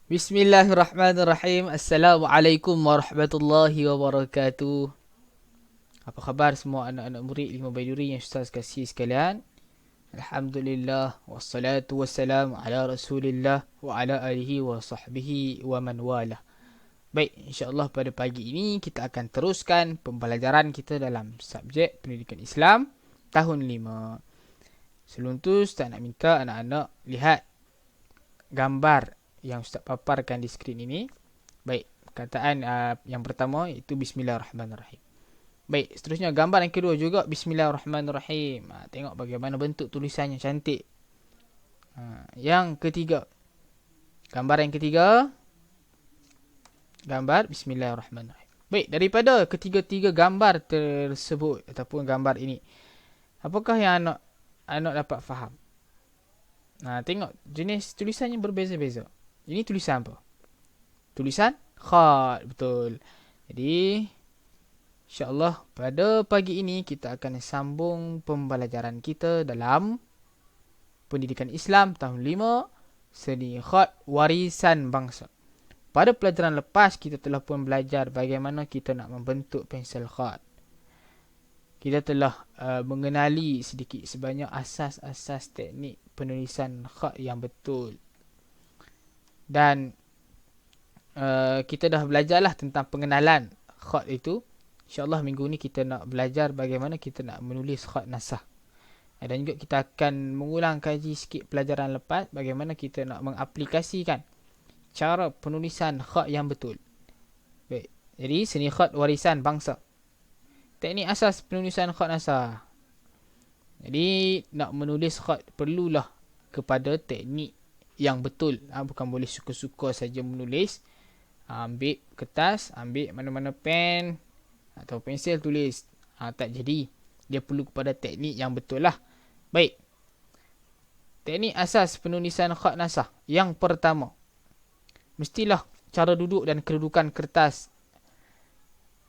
Bismillahirrahmanirrahim. Assalamualaikum warahmatullahi wabarakatuh. Apa khabar semua anak-anak murid Lima Baiduri yang Ustaz kasih sekalian? Alhamdulillah wassalatu wassalamu ala Rasulillah wa ala alihi wa sahbihi wa man wala. Baik, insya-Allah pada pagi ini kita akan teruskan pembelajaran kita dalam subjek pendidikan Islam tahun 5. Sebelum tu Ustaz nak minta anak-anak lihat gambar yang Ustaz paparkan di skrin ini. Baik, perkataan yang pertama iaitu Bismillahirrahmanirrahim. Baik, seterusnya gambar yang kedua juga Bismillahirrahmanirrahim. Tengok bagaimana bentuk tulisannya cantik. Yang ketiga, gambar yang ketiga, gambar Bismillahirrahmanirrahim. Baik, daripada ketiga-tiga gambar tersebut ataupun gambar ini, apakah yang anak dapat faham? Tengok jenis tulisannya berbeza-beza. Ini tulisan apa? Tulisan khat, betul. Jadi insya-Allah pada pagi ini kita akan sambung pembelajaran kita dalam pendidikan Islam tahun 5, seni khat warisan bangsa. Pada pelajaran lepas kita telah pun belajar bagaimana kita nak membentuk pensel khat. Kita telah mengenali sedikit sebanyak asas-asas teknik penulisan khat yang betul. Dan kita dah belajarlah tentang pengenalan khat itu. InsyaAllah minggu ni kita nak belajar bagaimana kita nak menulis khat nasah. Dan juga kita akan mengulang kaji sikit pelajaran lepas bagaimana kita nak mengaplikasikan cara penulisan khat yang betul. Baik. Jadi seni khat warisan bangsa. Teknik asas penulisan khat nasah. Jadi nak menulis khat perlulah kepada teknik yang betul. Bukan boleh suka-suka saja menulis. Ambil kertas, ambil mana-mana pen atau pensel tulis. Tak jadi. Dia perlu kepada teknik yang betul lah. Baik. Teknik asas penulisan khat nasah. Yang pertama, mestilah cara duduk dan kedudukan kertas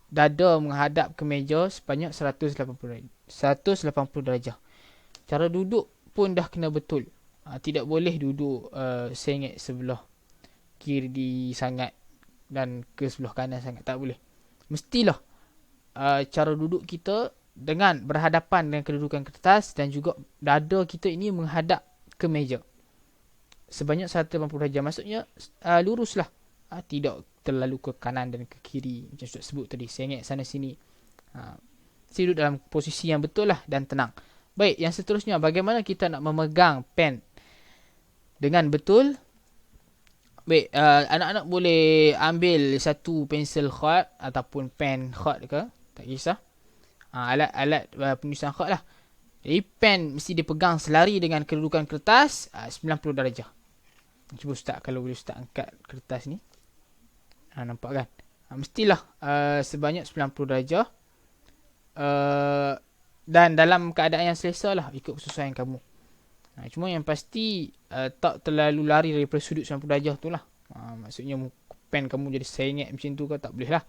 dada menghadap ke meja sebanyak 180 darjah. Cara duduk pun dah kena betul. Tidak boleh duduk sengit sebelah kiri sangat dan ke sebelah kanan sangat. Tak boleh. Mestilah cara duduk kita dengan berhadapan dengan kedudukan kertas dan juga dada kita ini menghadap ke meja. Sebanyak 180 darjah. Maksudnya luruslah. Tidak terlalu ke kanan dan ke kiri. Macam saya sebut tadi. Sengit sana sini. Duduk dalam posisi yang betul lah dan tenang. Baik, yang seterusnya. Bagaimana kita nak memegang pen dengan betul? Baik, anak-anak boleh ambil satu pensel khat ataupun pen khat ke. Tak kisah. Alat-alat penulisan khat lah. Jadi pen mesti dipegang selari dengan kedudukan kertas 90 darjah. Cuba Ustaz, kalau boleh Ustaz angkat kertas ni. Nampak kan? Mestilah sebanyak 90 darjah. Dan dalam keadaan yang selesa lah, ikut kesesuaian kamu. Cuma yang pasti tak terlalu lari daripada sudut 90 darjah tu lah. Maksudnya pen kamu jadi sengit macam tu ke, tak boleh lah.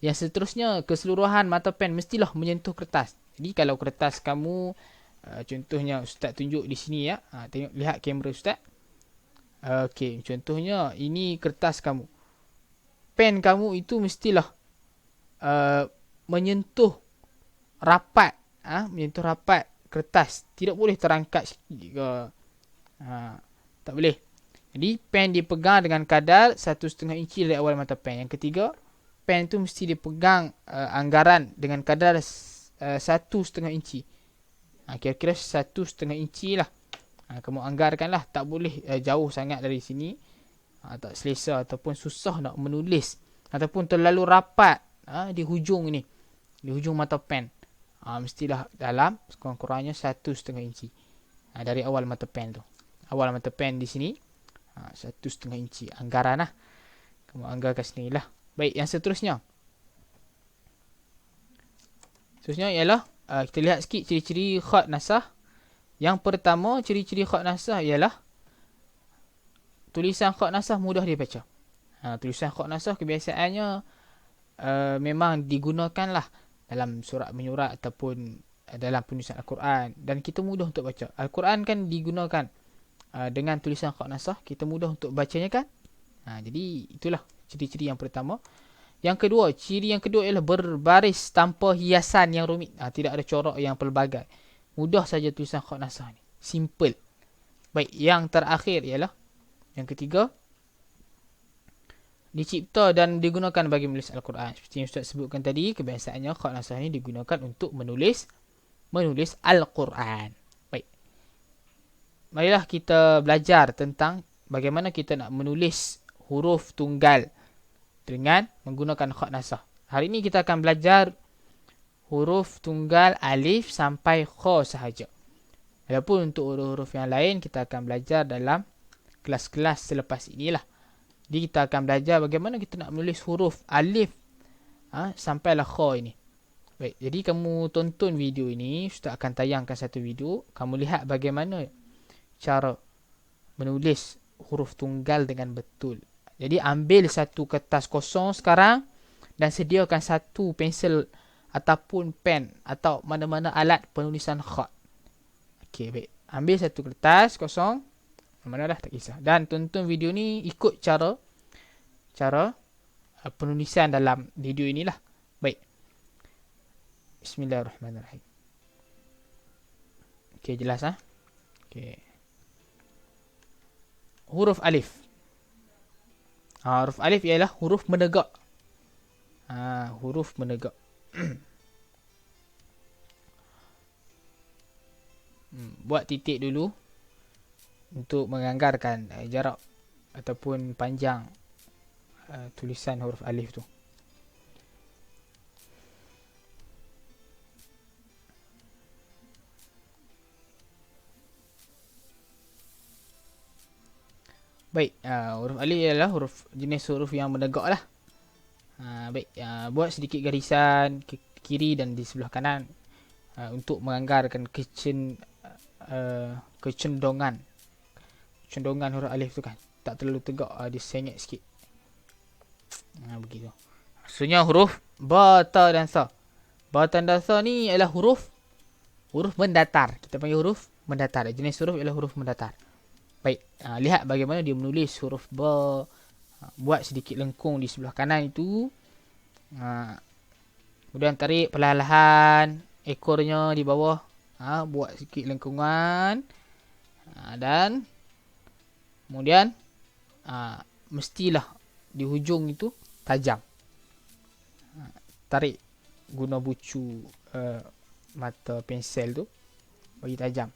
Yang seterusnya, keseluruhan mata pen mestilah menyentuh kertas. Jadi kalau kertas kamu, contohnya Ustaz tunjuk di sini ya. Tengok, lihat kamera Ustaz. Okey, contohnya ini kertas kamu. Pen kamu itu mestilah menyentuh rapat, menyentuh rapat kertas. Tidak boleh terangkat sikit ke. Tak boleh. Jadi pen dipegang dengan kadar 1,5 inci dari awal mata pen. Yang ketiga, pen tu mesti dipegang anggaran dengan kadar 1,5 inci. Kira-kira 1,5 inci lah. Kamu anggarkanlah. Tak boleh jauh sangat dari sini. Tak selesa ataupun susah nak menulis. Ataupun terlalu rapat di hujung ni. Di hujung mata pen. Mestilah dalam sekurang-kurangnya 1,5 inci. Dari awal mata pen tu. Awal mata pen di sini. 1,5 inci. Anggaran lah. Kamu anggarkan sendiri lah. Baik, yang seterusnya. Seterusnya ialah kita lihat sikit ciri-ciri khat nasah. Yang pertama, ciri-ciri khat nasah ialah tulisan khat nasah mudah dibaca. Tulisan khat nasah kebiasaannya memang digunakanlah dalam surat menyurat ataupun dalam penulisan Al-Quran. Dan kita mudah untuk baca. Al-Quran kan digunakan dengan tulisan khat nasah, kita mudah untuk bacanya kan. Jadi itulah ciri-ciri yang pertama. Yang kedua, ciri yang kedua ialah berbaris tanpa hiasan yang rumit. Tidak ada corak yang pelbagai. Mudah saja tulisan khat nasah ni. Simple. Baik, yang terakhir ialah yang ketiga, dicipta dan digunakan bagi menulis Al-Quran. Seperti yang Ustaz sebutkan tadi, kebiasaannya khat nasah ni digunakan untuk menulis Al-Quran. Baik. Marilah kita belajar tentang bagaimana kita nak menulis huruf tunggal dengan menggunakan khat nasah. Hari ini kita akan belajar huruf tunggal alif sampai kha sahaja. Adapun untuk huruf-huruf yang lain kita akan belajar dalam kelas-kelas selepas inilah. Jadi kita akan belajar bagaimana kita nak menulis huruf alif sampailah kha ini. Baik, jadi kamu tonton video ini, Ustaz akan tayangkan satu video. Kamu lihat bagaimana cara menulis huruf tunggal dengan betul. Jadi ambil satu kertas kosong sekarang dan sediakan satu pensel ataupun pen atau mana-mana alat penulisan khat. Okey, baik. Ambil satu kertas kosong, mana dah tak kisah. Dan tonton video ni ikut cara penulisan dalam video inilah. Baik. Bismillahirrahmanirrahim. Okey, jelas Okey. Huruf alif. Huruf alif ialah huruf menegak. Huruf menegak. Buat titik dulu untuk menganggarkan jarak ataupun panjang tulisan huruf alif tu. Baik, huruf alif ialah jenis huruf yang menegak lah. Baik, buat sedikit garisan ke kiri dan di sebelah kanan untuk menganggarkan kecendongan huruf alif tu kan. Tak terlalu tegak, dia sengit sikit. Begitu. Maksudnya huruf ba, ta dan sa. Ba, ta dan sa ni ialah huruf mendatar. Kita panggil huruf mendatar. Jenis huruf ialah huruf mendatar. Baik, lihat bagaimana dia menulis huruf ba. Buat sedikit lengkung di sebelah kanan itu. Kemudian tarik perlahan-lahan ekornya di bawah. Buat sedikit lengkungan. Dan kemudian mestilah di hujung itu tajam. Tarik guna bucu mata pensel tu bagi tajam.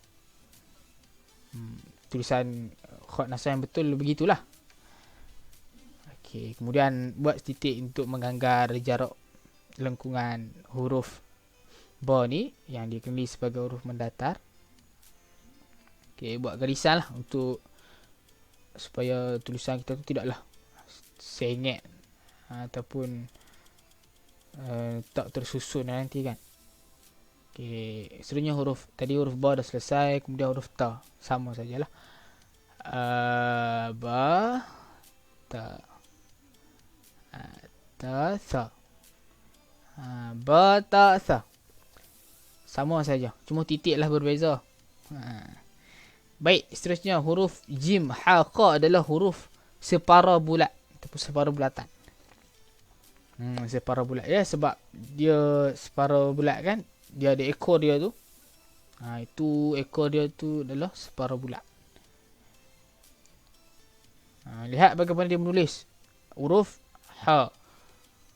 Tulisan khat nasah yang betul begitulah. Okey, kemudian buat titik untuk menganggar jarak lengkungan huruf ba ni yang dikenali sebagai huruf mendatar. Okey, buat garisan lah untuk supaya tulisan kita tu tidaklah sengit ataupun tak tersusun nanti kan. Okey, seterusnya huruf ba dah selesai, kemudian huruf ta sama sajalah. Ba, ta, ta, sa. Ba, ta, sa. Sama saja, cuma titiklah berbeza. Baik, seterusnya huruf jim, ha, qa adalah huruf separa bulat ataupun separa bulatan. Separa bulat ya, sebab dia separa bulat kan, dia ada ekor dia tu. Itu ekor dia tu adalah separa bulat. Lihat bagaimana dia menulis huruf ha.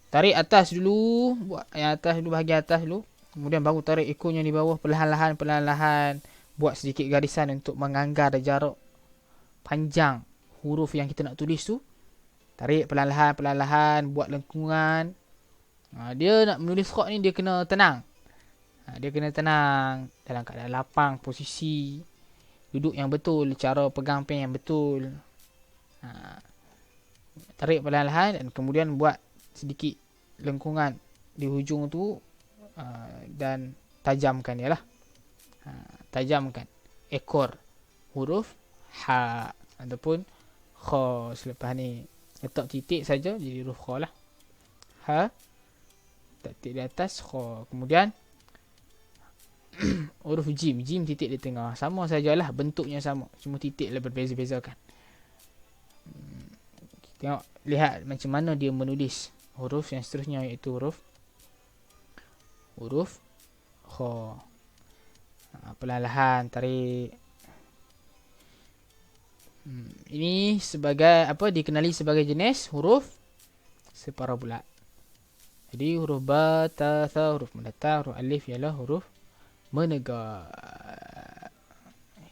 Tarik atas dulu, buat yang atas dulu, bahagian atas dulu. Kemudian baru tarik ekornya di bawah perlahan-lahan. Buat sedikit garisan untuk menganggar jarak panjang huruf yang kita nak tulis tu. Tarik perlahan-lahan, buat lengkungan. Dia nak menulis khat ni dia kena tenang. Dia kena tenang dalam keadaan lapang, posisi duduk yang betul, cara pegang pen yang betul. Tarik perlahan-lahan dan kemudian buat sedikit lengkungan di hujung tu dan tajamkan dia lah. Tajamkan ekor huruf ha ataupun kha. Selepas ni letak titik saja jadi huruf kha lah. Ha, letak titik di atas kha. Kemudian huruf jim. Jim titik di tengah. Sama sajalah, bentuknya sama. Cuma titik lah berbeza-beza kan. Tengok, lihat macam mana dia menulis huruf yang seterusnya, iaitu huruf kha. Perlahan-lahan tarik. Ini sebagai apa, dikenali sebagai jenis huruf separa bulat. Jadi huruf ba, ta, tha, huruf mendatar, huruf alif ialah huruf menegak.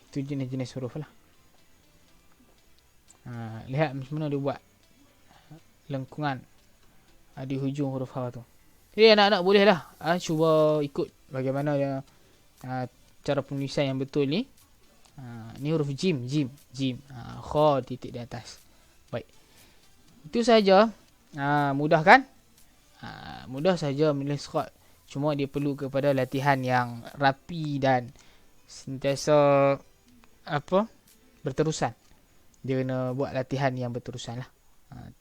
Itu jenis-jenis huruf lah. Lihat macam mana dia buat lengkungan di hujung huruf ha tu. Jadi anak-anak boleh lah cuba ikut bagaimana dia cara penulisan yang betul ni. Ni huruf jim. Kha titik di atas. Baik. Itu saja. Mudah kan? Mudah saja menulis kha. Cuma dia perlu kepada latihan yang rapi dan sentiasa berterusan. Dia kena buat latihan yang berterusan lah.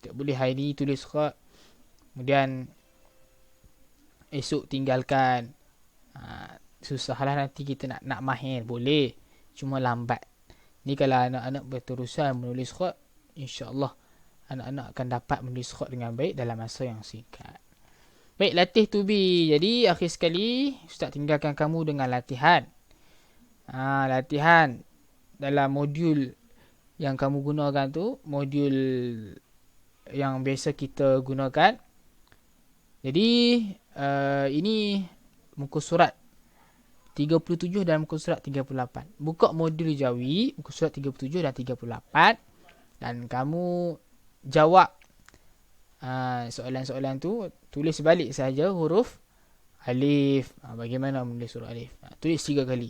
Tak boleh hari ni tulis kha, kemudian esok tinggalkan. Susah lah nanti kita nak mahir. Boleh, cuma lambat. Ni kalau anak-anak berterusan menulis kha, insya-Allah anak-anak akan dapat menulis kha dengan baik dalam masa yang singkat. Baik, latih to be. Jadi akhir sekali Ustaz tinggalkan kamu dengan latihan. Latihan dalam modul yang kamu gunakan tu, modul yang biasa kita gunakan. Jadi ini muka surat 37 dan muka surat 38. Buka modul Jawi, muka surat 37 dan 38. Dan kamu jawab soalan-soalan tu. Tulis balik saja huruf alif. Bagaimana menulis huruf alif? Tulis 3 kali.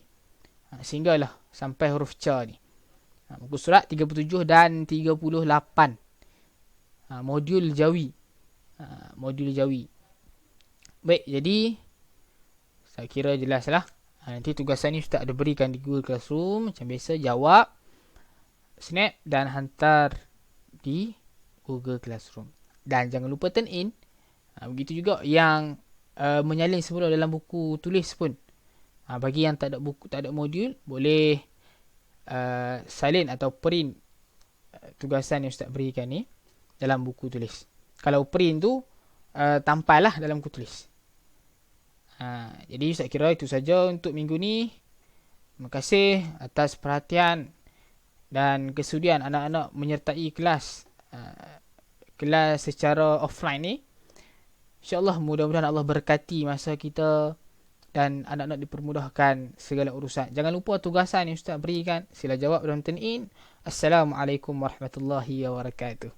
Sehinggalah sampai huruf ca ni. Muka surat 37 dan 38. Modul Jawi. Modul Jawi. Baik, jadi saya kira jelaslah. Nanti tugasan ni Ustaz ada berikan di Google Classroom. Macam biasa, jawab, snap dan hantar di Google Classroom. Dan jangan lupa turn in. Begitu juga yang menyalin semula dalam buku tulis pun. Bagi yang tak ada buku, tak ada modul, boleh salin atau print tugasan yang Ustaz berikan ni dalam buku tulis. Kalau print tu tampallah dalam buku tulis. Jadi saya kira itu saja untuk minggu ni. Terima kasih atas perhatian dan kesudian anak-anak menyertai kelas secara offline ni. InsyaAllah mudah-mudahan Allah berkati masa kita dan anak-anak dipermudahkan segala urusan. Jangan lupa tugasan yang Ustaz berikan, sila jawab dan turn in. Assalamualaikum warahmatullahi wabarakatuh.